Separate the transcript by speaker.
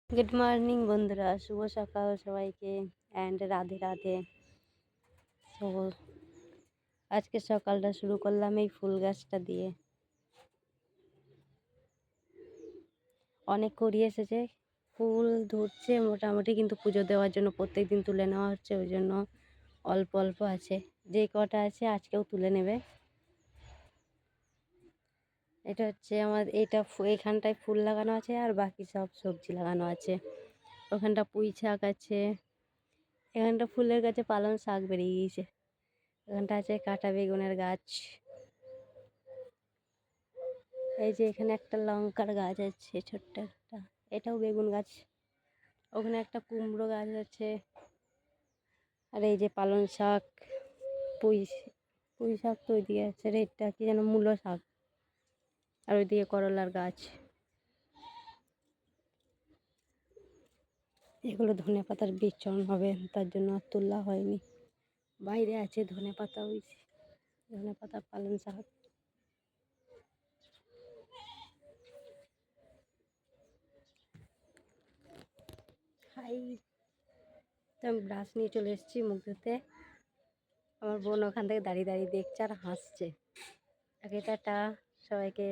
Speaker 1: Good morning বন্ধুরা, শুভ সকাল সবাইকে অ্যান্ড রাধে রাধে। তো আজকে সকালটা শুরু করলাম এই ফুল গাছটা দিয়ে। অনেক কড়ি এসেছে, ফুল ধরছে মোটামুটি, কিন্তু পুজো দেওয়ার জন্য প্রত্যেক দিন তুলে নেওয়া হচ্ছে, ওই জন্য অল্প অল্প আছে। যে কটা আছে আজকেও তুলে নেবে। এটা হচ্ছে আমার এখানটায় ফুল লাগানো আছে আর বাকি সব সবজি লাগানো আছে। ওখানটা পুঁই শাক আছে, এখানটা ফুলের গাছে পালং শাক বেরিয়ে গিয়েছে। এখানটা আছে কাঁটা বেগুনের গাছ। এই যে এখানে একটা লঙ্কার গাছ আছে ছোট্ট একটা, এটাও বেগুন গাছ। ওখানে একটা কুমড়ো গাছ আছে। আর এই যে পালং শাক, পুঁই পুঁই শাক তো ওইদিকে আছে রে, এটা কি যেন মূলো শাক। আর ওইদিকে করলার গাছ। এগুলো ধনে পাতার বিচন হবে, তার জন্য আর তোলা হয়নি। বাইরে আছে ধনে পাতা, ওই ধনে পাতা পালং শাক। হাই, তো আমি ব্রাশ নিয়ে চলে এসেছি মুখ ধুতে। আমার বোন ওখান থেকে দাঁড়িয়ে দাঁড়িয়ে দেখছে আর হাসছে। টাটা সবাইকে।